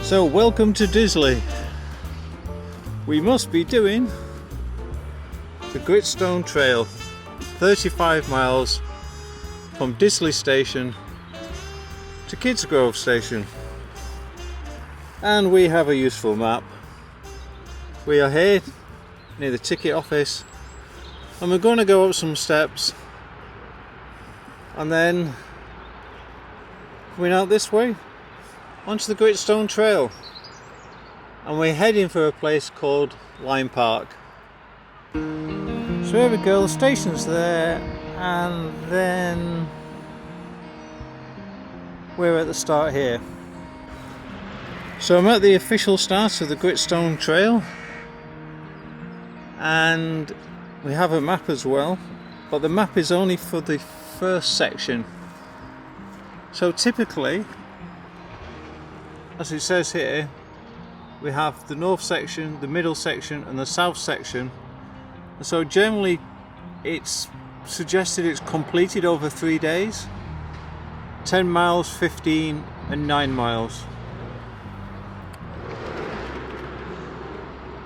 So welcome to Disley. We must be doing the GRITSTONE Trail, 35 miles from Disley station to Kidsgrove station. And we have a useful map. We are here near the ticket office and we're going to go up some steps and then coming out this way onto the GRITSTONE Trail, and we're heading for a place called Lyme Park. So here we go, the station's there, and then we're at the start here. So I'm at the official start of the GRITSTONE Trail, and we have a map as well, but the map is only for the first section. So typically, as it says here, we have the north section, the middle section and the south section. And so generally it's suggested it's completed over 3 days, 10 miles, 15 and 9 miles.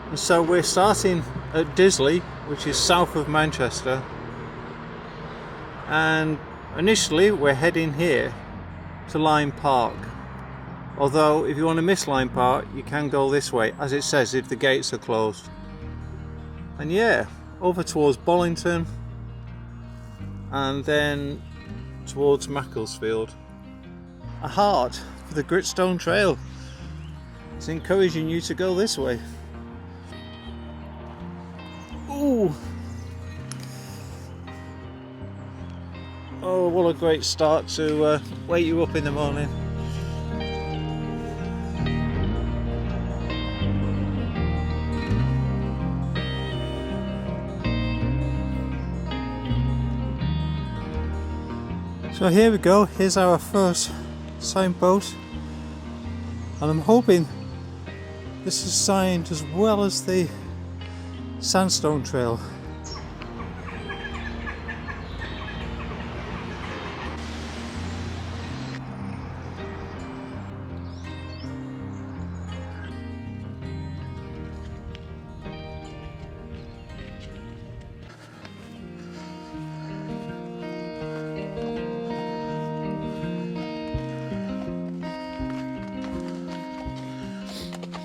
And so we're starting at Disley, which is south of Manchester, and initially we're heading here to Lyme Park. Although if you want to miss Lyme Park, you can go this way, as it says, if the gates are closed. And yeah, over towards Bollington and then towards Macclesfield. A heart for the GRITSTONE Trail. It's encouraging you to go this way. Ooh! Oh, what a great start to wake you up in the morning. So here we go, here's our first signpost, and I'm hoping this is signed as well as the sandstone trail.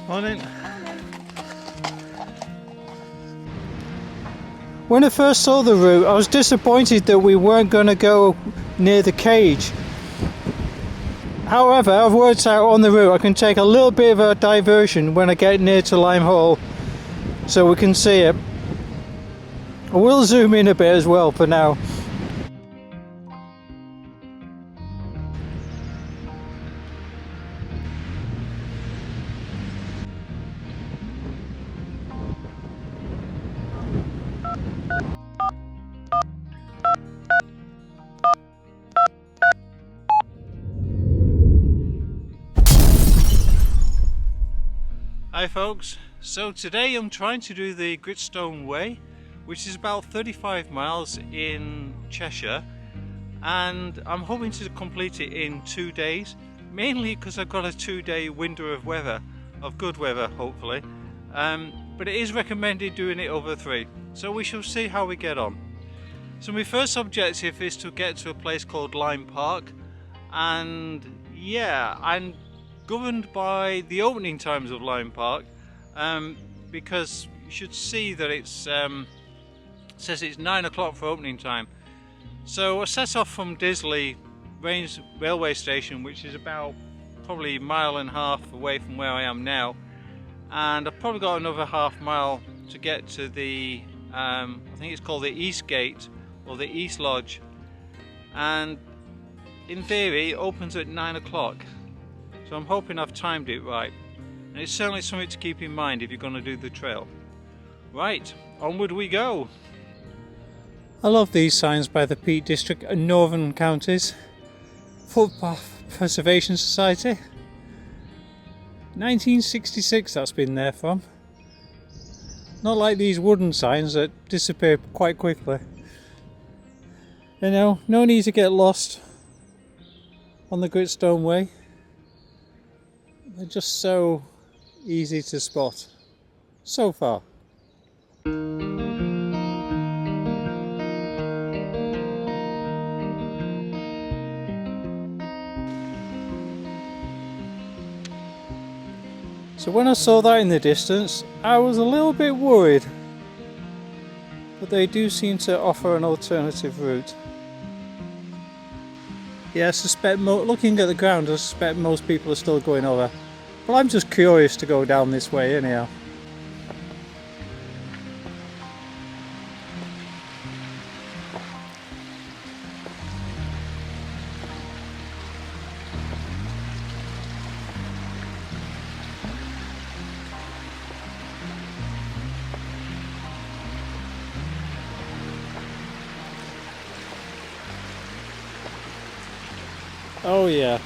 Morning. When I first saw the route, I was disappointed that we weren't going to go near the cage. However, I've worked out on the route I can take a little bit of a diversion when I get near to Lyme Hall, so we can see it. I will zoom in a bit as well for now. Hi folks, so today I'm trying to do the GRITSTONE Way, which is about 35 miles in Cheshire, and I'm hoping to complete it in 2 days, mainly because I've got a 2-day window of weather, of good weather hopefully, but it is recommended doing it over 3, so we shall see how we get on. So my first objective is to get to a place called Lyme Park, and yeah, I'm governed by the opening times of Lyme Park, because you should see that it says it's 9 o'clock for opening time. So I set off from Disley railway station, which is about probably a mile and a half away from where I am now, and I've probably got another half mile to get to the I think it's called the East Gate or the East Lodge, and in theory it opens at 9 o'clock. So I'm hoping I've timed it right, and it's certainly something to keep in mind if you're going to do the trail. Right, onward we go. I love these signs by the Peak District and Northern Counties Footpath Preservation Society. 1966 that's been there from. Not like these wooden signs that disappear quite quickly. You know, no need to get lost on the GRITSTONE Way. They're just so easy to spot so far. So when I saw that in the distance, I was a little bit worried, but they do seem to offer an alternative route. Yeah, I suspect, looking at the ground, I suspect most people are still going over. But I'm just curious to go down this way anyhow. Oh yeah.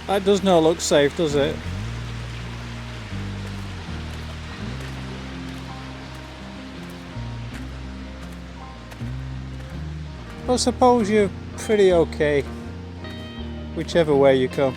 That does not look safe, does it? I suppose you're pretty okay whichever way you come.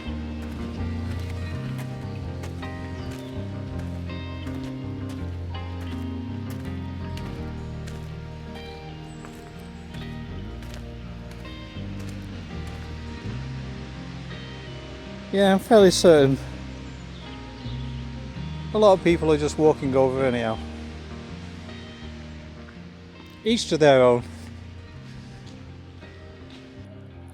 Yeah, I'm fairly certain a lot of people are just walking over anyhow. Each to their own.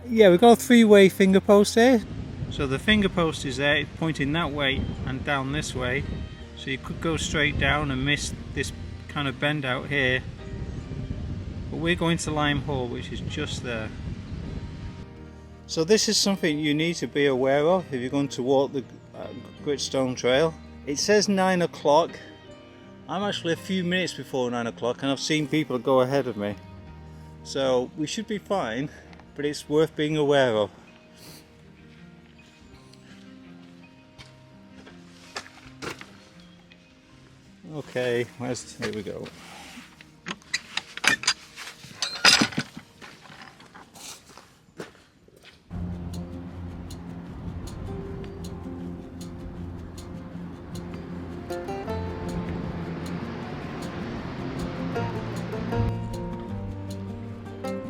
Yeah, we've got a three-way finger post here. So the finger post is there, it's pointing that way and down this way. So you could go straight down and miss this kind of bend out here. But we're going to Lyme Hall, which is just there. So this is something you need to be aware of if you're going to walk the GRITSTONE Trail. It says 9 o'clock. I'm actually a few minutes before 9 o'clock and I've seen people go ahead of me. So we should be fine, but it's worth being aware of. Okay, here we go.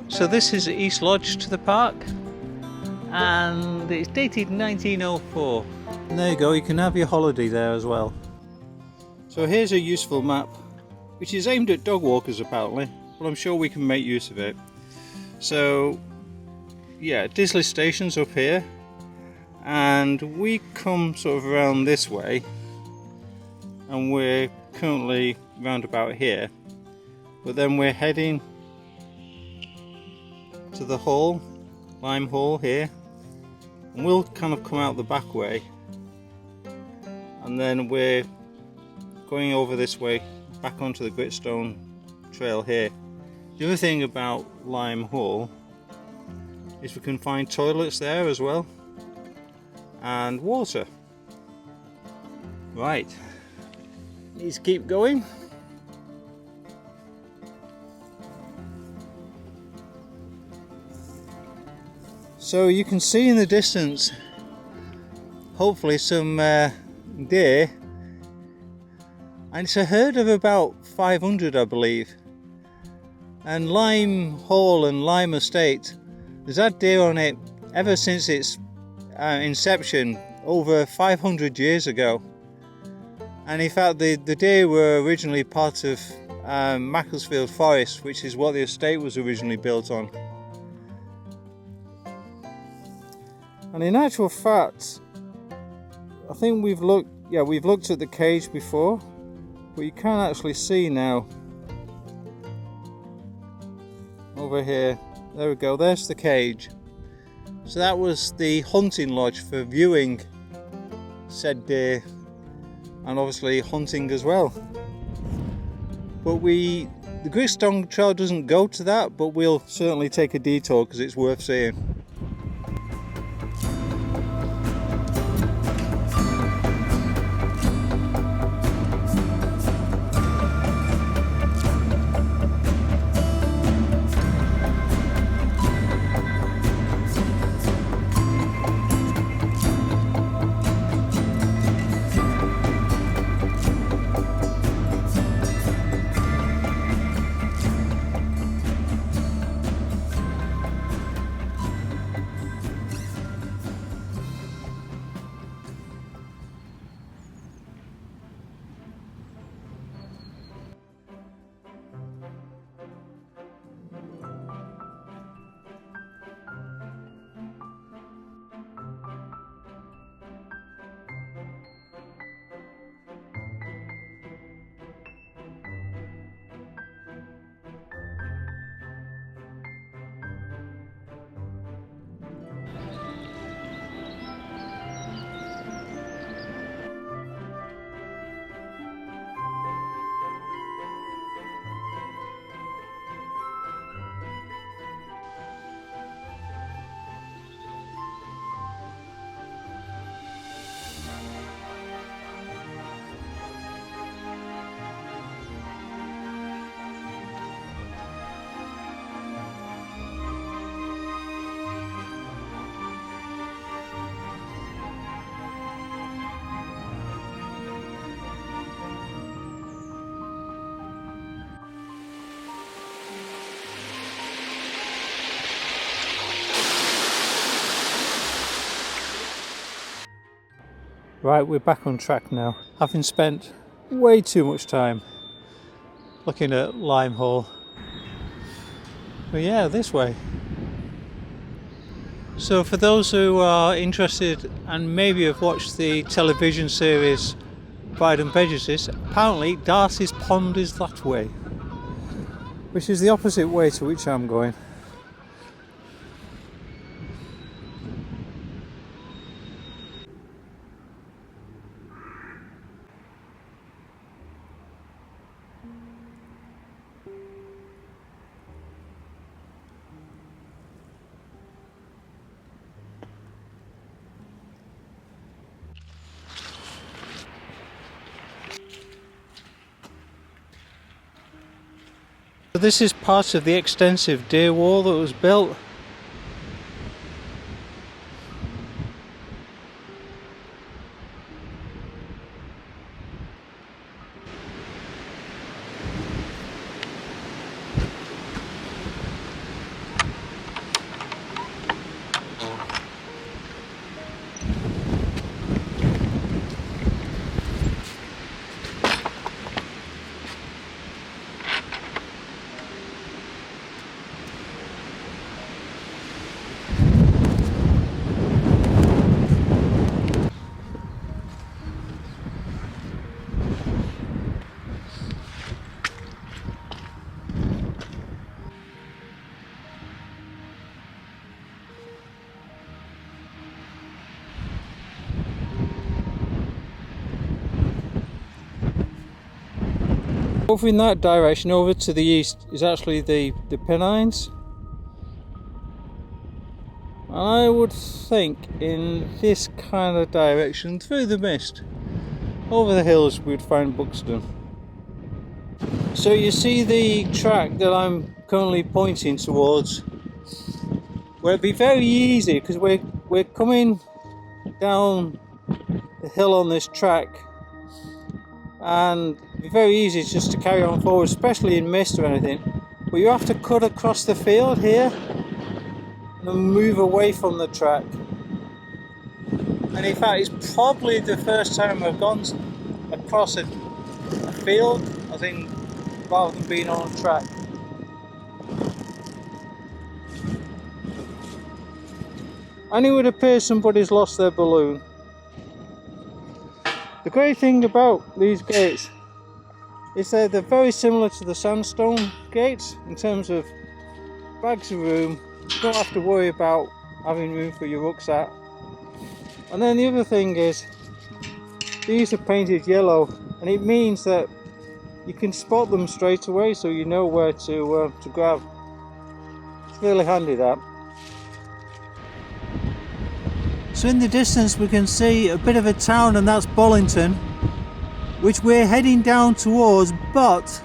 So this is East Lodge to the park, and it's dated 1904. And there you go, you can have your holiday there as well. So here's a useful map, which is aimed at dog walkers apparently, but I'm sure we can make use of it. So yeah, Disley station's up here, and we come sort of around this way, and we're currently round about here, but then we're heading to the hall, Lyme Hall here, and we'll kind of come out the back way, and then we're going over this way back onto the GRITSTONE Trail here. The other thing about Lyme Hall is we can find toilets there as well, and water. Right, let's keep going. So you can see in the distance, hopefully some deer, and it's a herd of about 500 I believe. And Lyme Hall and Lyme Estate, there's had deer on it ever since its inception over 500 years ago. And in fact the deer were originally part of Macclesfield Forest, which is what the estate was originally built on. And in actual fact, I think we've looked at the cage before, but you can actually see now over here. There we go, there's the cage. So that was the hunting lodge for viewing said deer, and obviously hunting as well. But the GRITSTONE Trail doesn't go to that, but we'll certainly take a detour because it's worth seeing. Right, we're back on track now, having spent way too much time looking at Lyme Hall. But yeah, this way. So for those who are interested and maybe have watched the television series Pride and Prejudice, apparently Darcy's Pond is that way, which is the opposite way to which I'm going. So this is part of the extensive deer wall that was built. Over in that direction, over to the east, is actually the Pennines. And I would think in this kind of direction, through the mist, over the hills, we'd find Buxton. So you see the track that I'm currently pointing towards, where it'd be very easy, because we're coming down the hill on this track, and it'd be very easy just to carry on forward, especially in mist or anything. But you have to cut across the field here and then move away from the track. And in fact, it's probably the first time I've gone across a field, I think, rather than being on a track. And it would appear somebody's lost their balloon. The great thing about these gates is they're very similar to the sandstone gates in terms of bags of room. You don't have to worry about having room for your rucksack. And then the other thing is, these are painted yellow, and it means that you can spot them straight away, so you know where to grab. It's really handy, that. So in the distance we can see a bit of a town, and that's Bollington, which we're heading down towards, but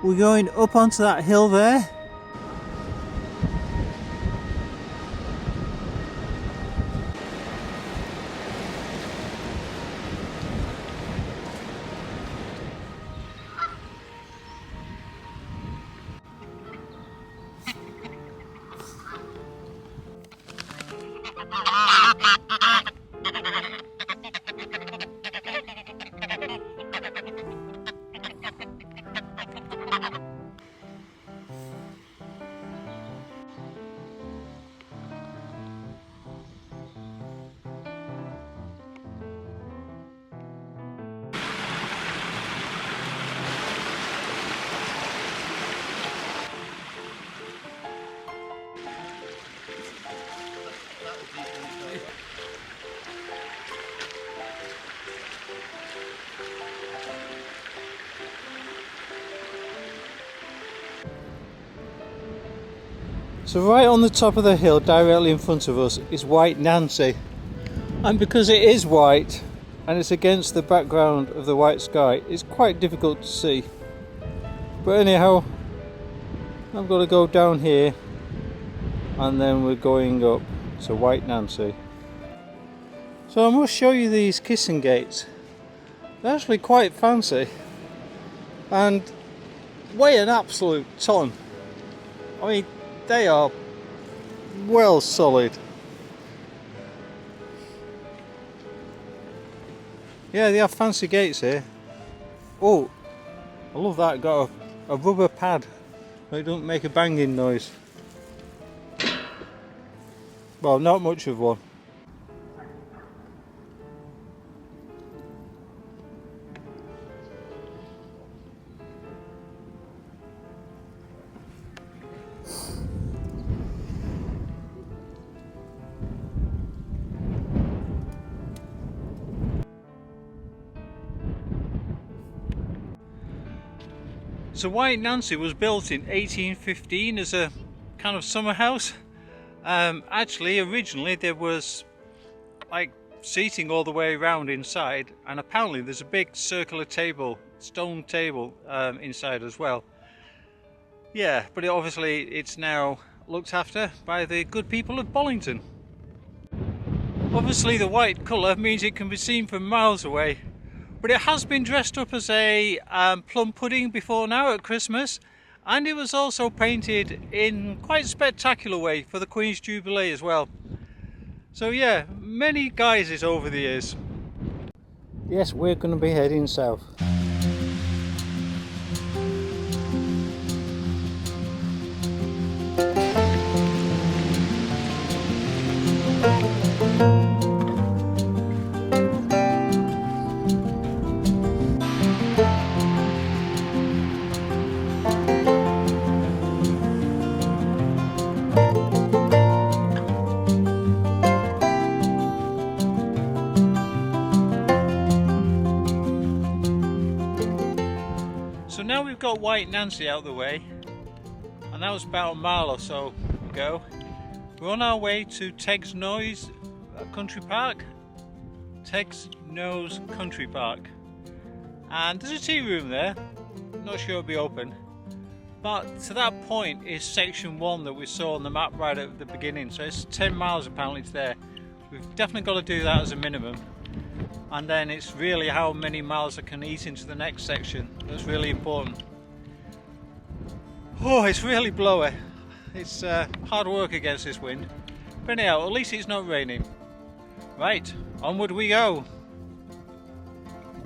we're going up onto that hill there. So right on the top of the hill, directly in front of us, is White Nancy. And because it is white, and it's against the background of the white sky, it's quite difficult to see. But anyhow, I'm going to go down here, and then we're going up to White Nancy. So I must show you these kissing gates. They're actually quite fancy, and weigh an absolute ton. I mean, they are well solid. Yeah, they have fancy gates here. Oh, I love that. Got a rubber pad so it doesn't make a banging noise. Well, not much of one. So White Nancy was built in 1815 as a kind of summer house. Actually, originally there was like seating all the way around inside, and apparently there's a big circular table, stone table inside as well. Yeah, but obviously it's now looked after by the good people of Bollington. Obviously the white colour means it can be seen from miles away. But it has been dressed up as a plum pudding before now at Christmas, and it was also painted in quite a spectacular way for the Queen's Jubilee as well. So yeah, many guises over the years. Yes, we're going to be heading south. So now we've got White Nancy out of the way, and that was about a mile or so ago. We're on our way to Teg's Nose Country Park. Teg's Nose Country Park. And there's a tea room there. Not sure it'll be open. But to that point is section 1 that we saw on the map right at the beginning. So it's 10 miles apparently to there. We've definitely got to do that as a minimum. And then it's really how many miles I can eat into the next section that's really important. Oh, it's really blowy. It's hard work against this wind. But anyhow, at least it's not raining. Right, onward we go.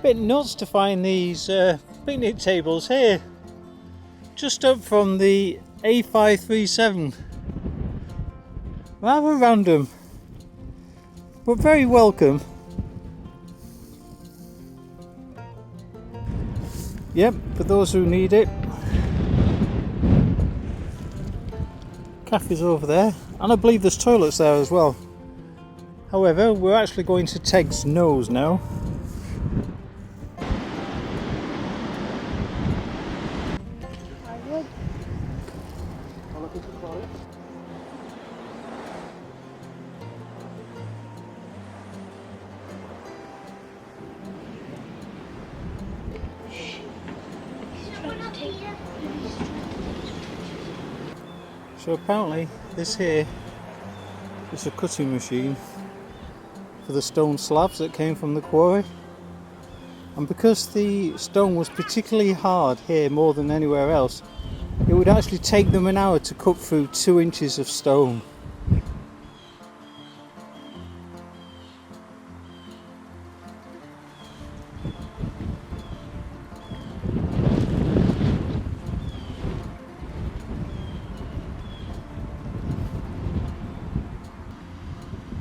Bit nuts to find these picnic tables here. Just up from the A537. Rather random, but very welcome. Yep, for those who need it. Cafe's over there, and I believe there's toilets there as well. However, we're actually going to Teg's Nose now. So apparently this here is a cutting machine for the stone slabs that came from the quarry, and because the stone was particularly hard here more than anywhere else, it would actually take them an hour to cut through 2 inches of stone.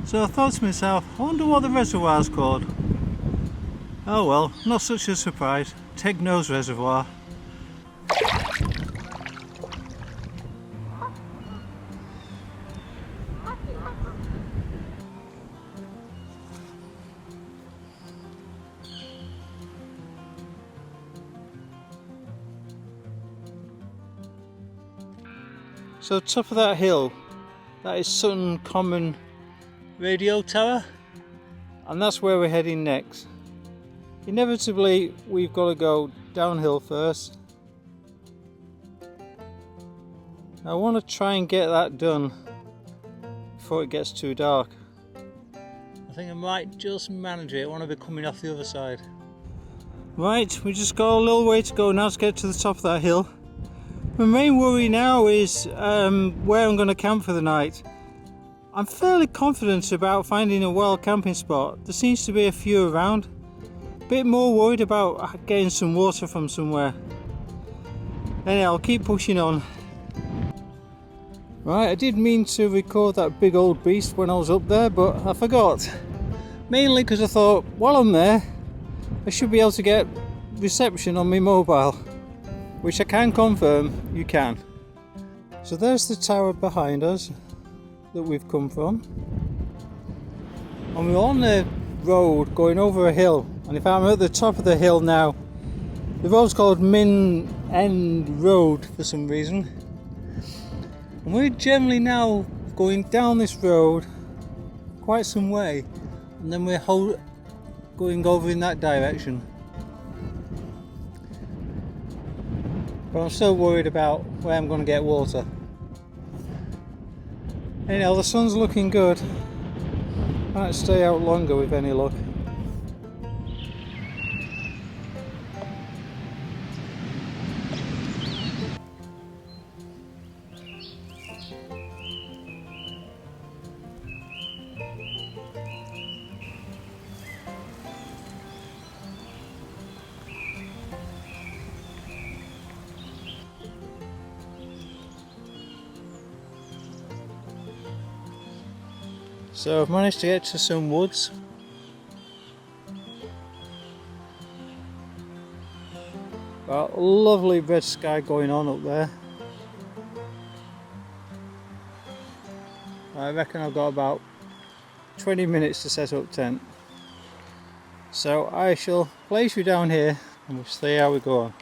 So I thought to myself, I wonder what the reservoir's called. Oh well, not such a surprise. Teg's Nose Reservoir. So top of that hill, that is Sutton Common Radio Tower, and that's where we're heading next. Inevitably we've got to go downhill first. I want to try and get that done before it gets too dark. I think I might just manage it. I want to be coming off the other side. Right, we just got a little way to go now to get to the top of that hill. My main worry now is where I'm going to camp for the night. I'm fairly confident about finding a wild camping spot. There seems to be a few around, bit more worried about getting some water from somewhere. Anyway, I'll keep pushing on. Right, I did mean to record that big old beast when I was up there, but I forgot. Mainly because I thought, while I'm there, I should be able to get reception on my mobile, which I can confirm you can. So there's the tower behind us that we've come from, and we're on the road going over a hill, and if I'm at the top of the hill now, the road's called Min End Road for some reason, and we're generally now going down this road quite some way, and then we're going over in that direction. But I'm still worried about where I'm going to get water. Anyhow, the sun's looking good. Might stay out longer with any luck. So I've managed to get to some woods. Got a lovely red sky going on up there. I reckon I've got about 20 minutes to set up tent. So I shall place you down here and we'll see how we go on.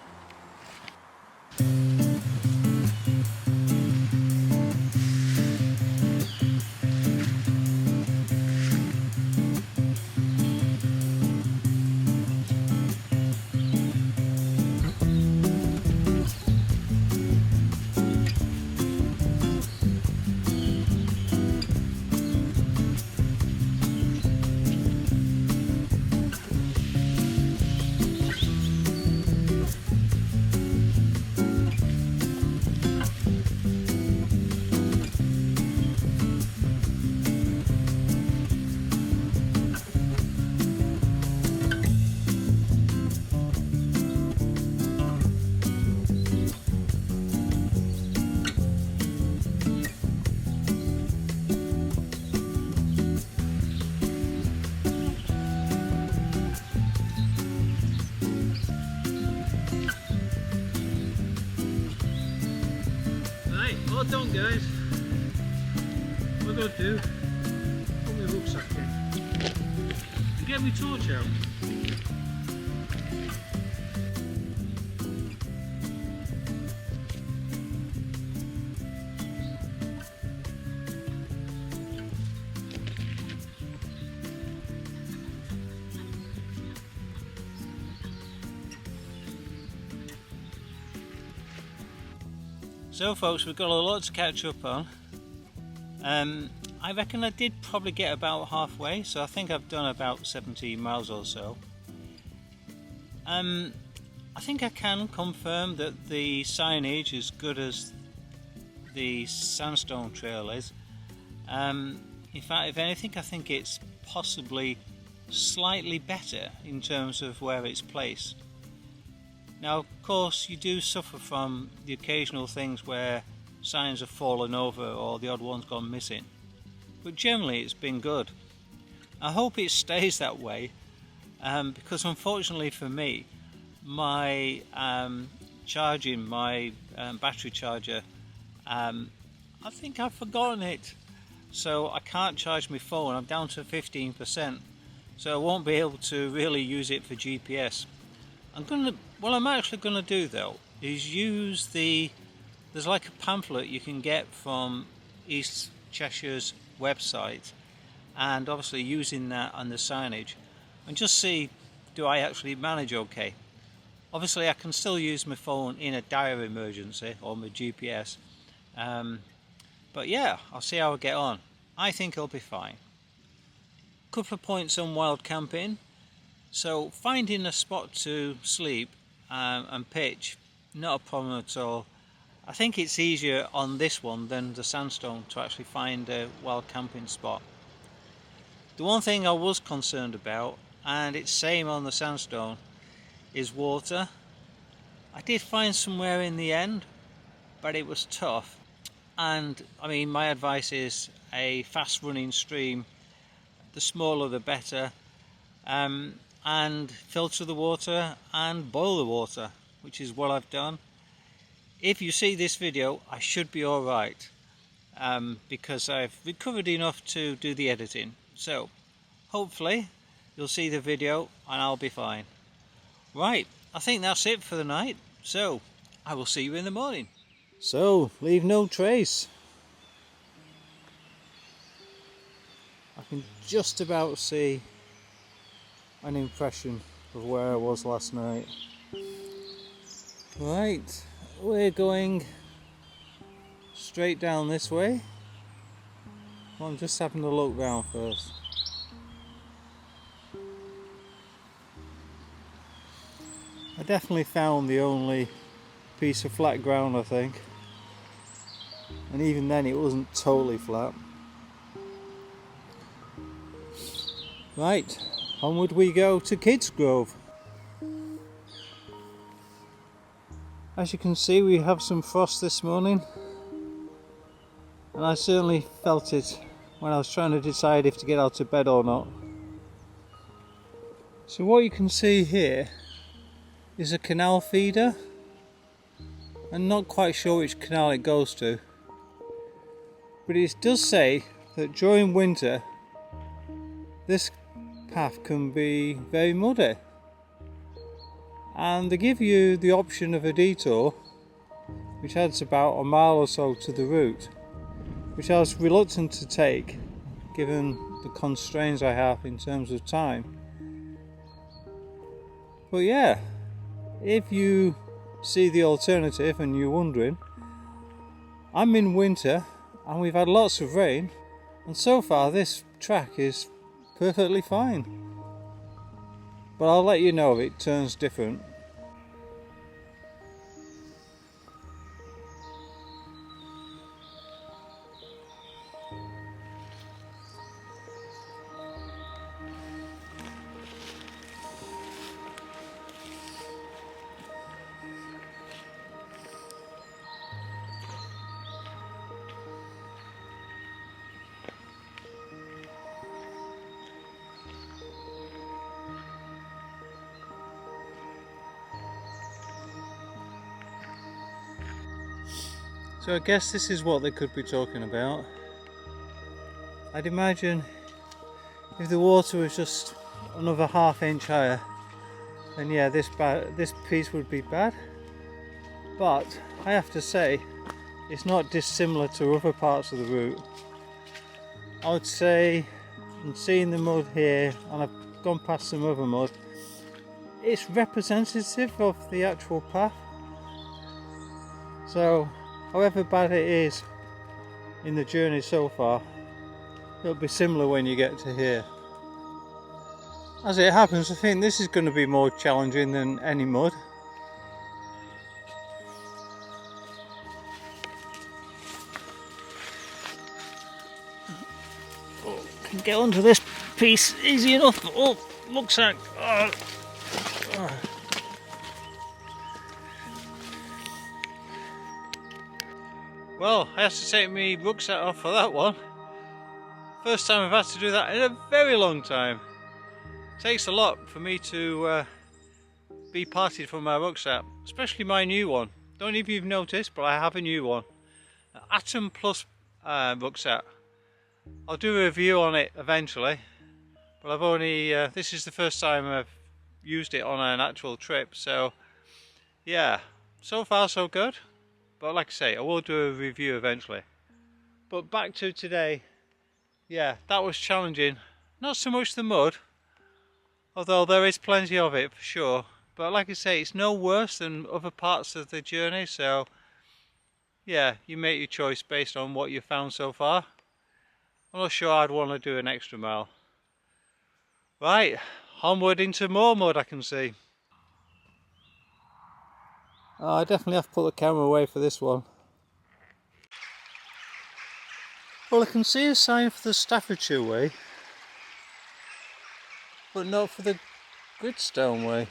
Well done guys. What I've got to do, put my rucksack in and get my torch out. So folks, we've got a lot to catch up on. I reckon I did probably get about halfway, so I think I've done about 70 miles or so. I think I can confirm that the signage is as good as the sandstone trail is. In fact, if anything, I think it's possibly slightly better in terms of where it's placed. Now, of course, you do suffer from the occasional things where signs have fallen over or the odd one's gone missing, but generally it's been good. I hope it stays that way, because unfortunately for me, my charging, my battery charger, I think I've forgotten it, so I can't charge my phone. I'm down to 15%, so I won't be able to really use it for GPS. What I'm actually going to do though is use there's like a pamphlet you can get from East Cheshire's website, and obviously using that on the signage, and just see, do I actually manage okay. Obviously I can still use my phone in a dire emergency, or my GPS, but yeah, I'll see how I get on. I think I'll be fine. Couple of points on wild camping. So finding a spot to sleep and pitch, not a problem at all. I think it's easier on this one than the sandstone to actually find a wild camping spot. The one thing I was concerned about, and it's same on the sandstone, is water. I did find somewhere in the end, but it was tough. And I mean, my advice is a fast running stream, the smaller the better, and filter the water and boil the water, which is what I've done. If you see this video, I should be alright, because I've recovered enough to do the editing. So hopefully you'll see the video and I'll be fine. Right, I think that's it for the night, so I will see you in the morning. So, leave no trace. I can just about see an impression of where I was last night. Right, we're going straight down this way. I'm just having a look round first. I definitely found the only piece of flat ground, I think, and even then it wasn't totally flat. Right, onward we go to Kidsgrove. As you can see, we have some frost this morning, and I certainly felt it when I was trying to decide if to get out of bed or not. So what you can see here is a canal feeder. I'm not quite sure which canal it goes to, but it does say that during winter this path can be very muddy, and they give you the option of a detour which adds about a mile or so to the route, which I was reluctant to take given the constraints I have in terms of time. But yeah, if you see the alternative and you're wondering, I'm in winter and we've had lots of rain, and so far this track is perfectly fine, but I'll let you know if it turns different. So I guess this is what they could be talking about. I'd imagine if the water was just another ½ inch higher, then yeah, this piece would be bad. But I have to say, it's not dissimilar to other parts of the route. I would say, and seeing the mud here, and I've gone past some other mud, it's representative of the actual path. So however bad it is in the journey so far, it'll be similar when you get to here. As it happens, I think this is going to be more challenging than any mud. Oh, can get onto this piece easy enough. Oh, looks like. Well, I had to take my rucksack off for that one. First time I've had to do that in a very long time. It takes a lot for me to be parted from my rucksack, especially my new one. Don't know if you've noticed, but I have a new one. An Atom Plus rucksack. I'll do a review on it eventually, but I've only, this is the first time I've used it on an actual trip, so yeah, so far so good. But like I say, I will do a review eventually. But back to today, yeah, that was challenging. Not so much the mud, although there is plenty of it for sure. But like I say, it's no worse than other parts of the journey, so yeah, you make your choice based on what you've found so far. I'm not sure I'd want to do an extra mile. Right, onward into more mud I can see. I definitely have to put the camera away for this one. Well, I can see a sign for the Staffordshire way. but not for the Gritstone way.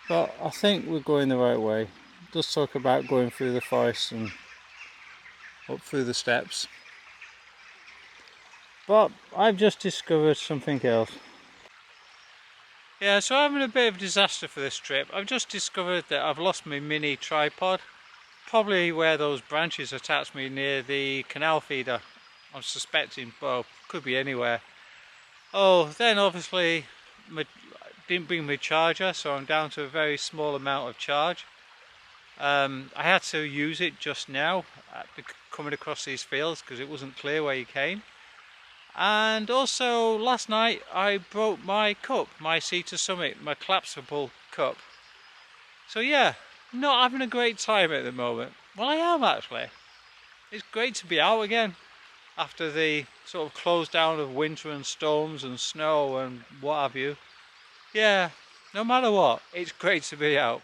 But I think we're going the right way. It does talk about going through the forest and up through the steps. But I've just discovered something else. Yeah, so I'm having a bit of a disaster for this trip. I've just discovered that I've lost my mini tripod. Probably where those branches attached me near the canal feeder. I'm suspecting, well, could be anywhere. Oh, then obviously didn't bring my charger, so I'm down to a very small amount of charge. I had to use it just now coming across these fields because it wasn't clear where you came. And also last night I broke my cup, my Sea to Summit, my collapsible cup. So yeah, not having a great time at the moment. Well, I am actually. It's great to be out again after the sort of close down of winter and storms and snow and what have you. Yeah, no matter what, it's great to be out.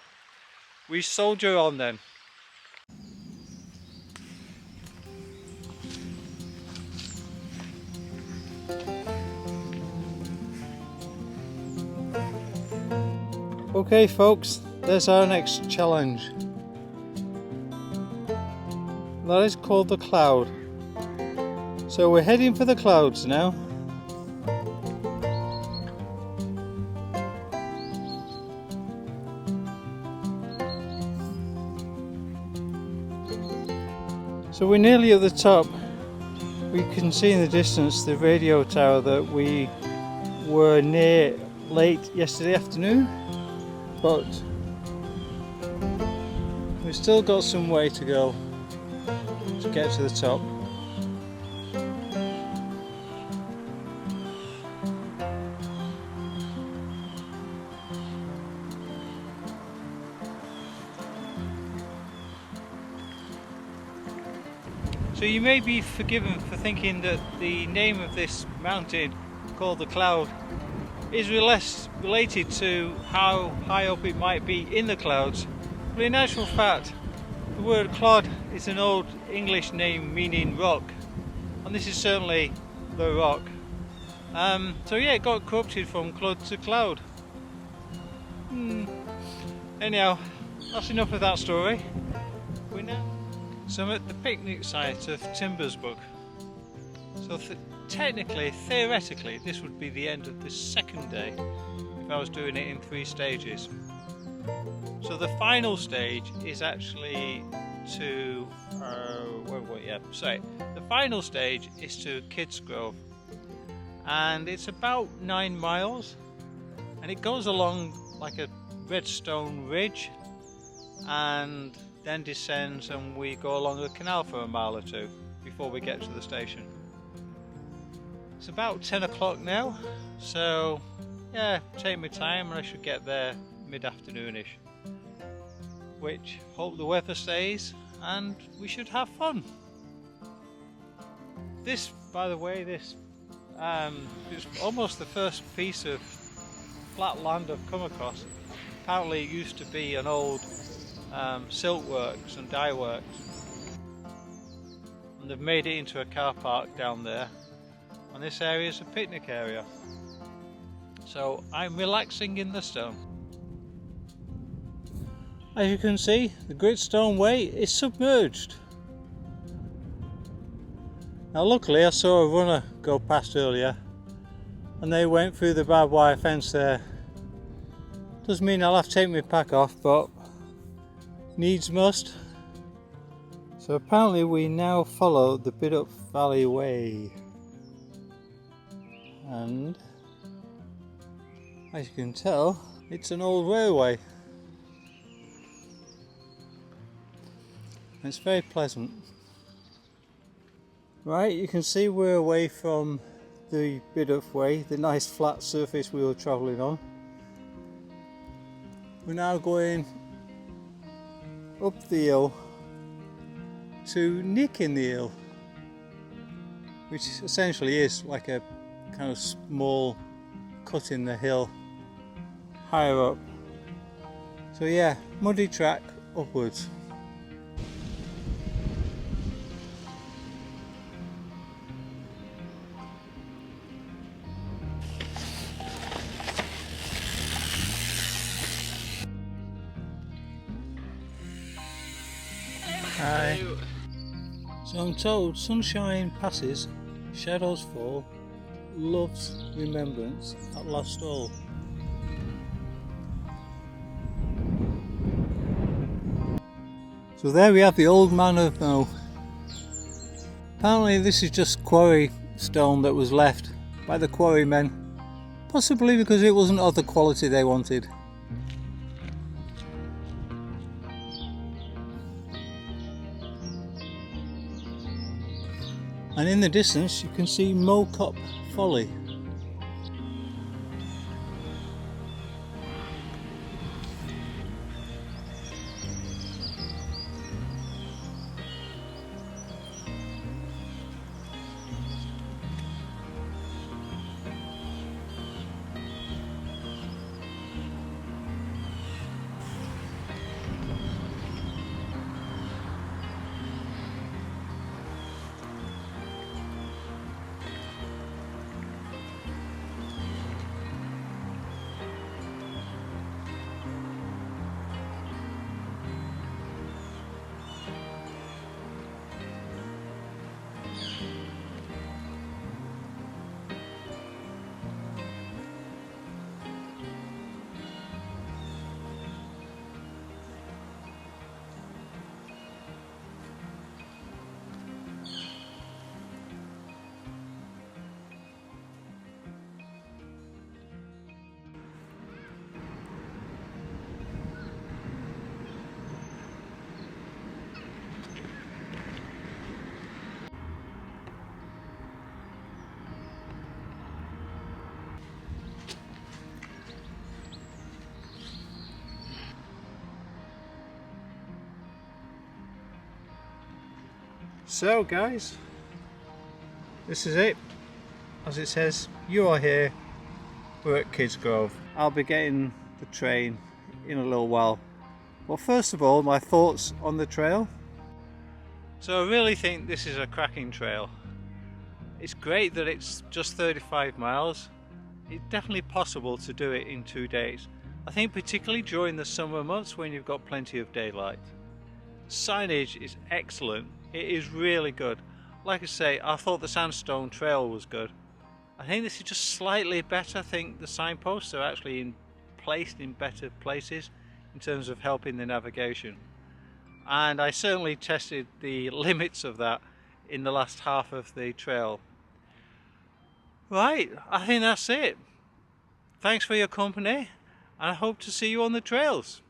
We soldier on then. Okay folks, there's our next challenge. That is called the cloud. So we're heading for the clouds now. So we're nearly at the top. We can see in the distance the radio tower that we were near late yesterday afternoon, but we've still got some way to go to get to the top. So you may be forgiven for thinking that the name of this mountain, called the Cloud, is less related to how high up it might be in the clouds. But in actual fact, the word clod is an old English name meaning rock, and this is certainly the rock. So yeah, it got corrupted from clod to cloud. Anyhow, that's enough of that story. So I'm at the picnic site of Timbersbrook. So technically, theoretically, this would be the end of the second day if I was doing it in 3 stages. So the final stage is actually to the final stage is to Kidsgrove, and it's about 9 miles, and it goes along like a redstone ridge and then descends, and we go along the canal for a mile or 2 before we get to the station. It's about 10 o'clock now, so yeah, take my time and I should get there mid-afternoonish. Which, hope the weather stays and we should have fun. This, by the way, is almost the first piece of flat land I've come across. Apparently it used to be an old silk works and dye works, and they've made it into a car park down there, and this area is a picnic area. So I'm relaxing in the stone. As you can see, the Gritstone Way is submerged. Now luckily I saw a runner go past earlier and they went through the barbed wire fence there. Does mean I'll have to take my pack off, but needs must. So apparently we now follow the Bidup Valley Way, and as you can tell, it's an old railway. It's very pleasant. Right, you can see we're away from the Bidup Way, the nice flat surface we were travelling on. We're now going up the hill to Nick in the Hill, which essentially is like a kind of small cut in the hill higher up. So yeah, muddy track upwards. Hi. So I'm told sunshine passes, shadows fall, love's remembrance at last all. So there we have the old man of Mow. Apparently this is just quarry stone that was left by the quarrymen, possibly because it wasn't of the quality they wanted. And in the distance you can see Mowcop Folly. So guys, this is it. As it says, you are here, we're at Kidsgrove. I'll be getting the train in a little while. Well, first of all, my thoughts on the trail. So I really think this is a cracking trail. It's great that it's just 35 miles. It's definitely possible to do it in 2 days. I think particularly during the summer months when you've got plenty of daylight. Signage is excellent. It is really good. Like I say, I thought the sandstone trail was good. I think this is just slightly better. I think the signposts are actually placed in better places in terms of helping the navigation. And I certainly tested the limits of that in the last half of the trail. Right, I think that's it. Thanks for your company, and I hope to see you on the trails.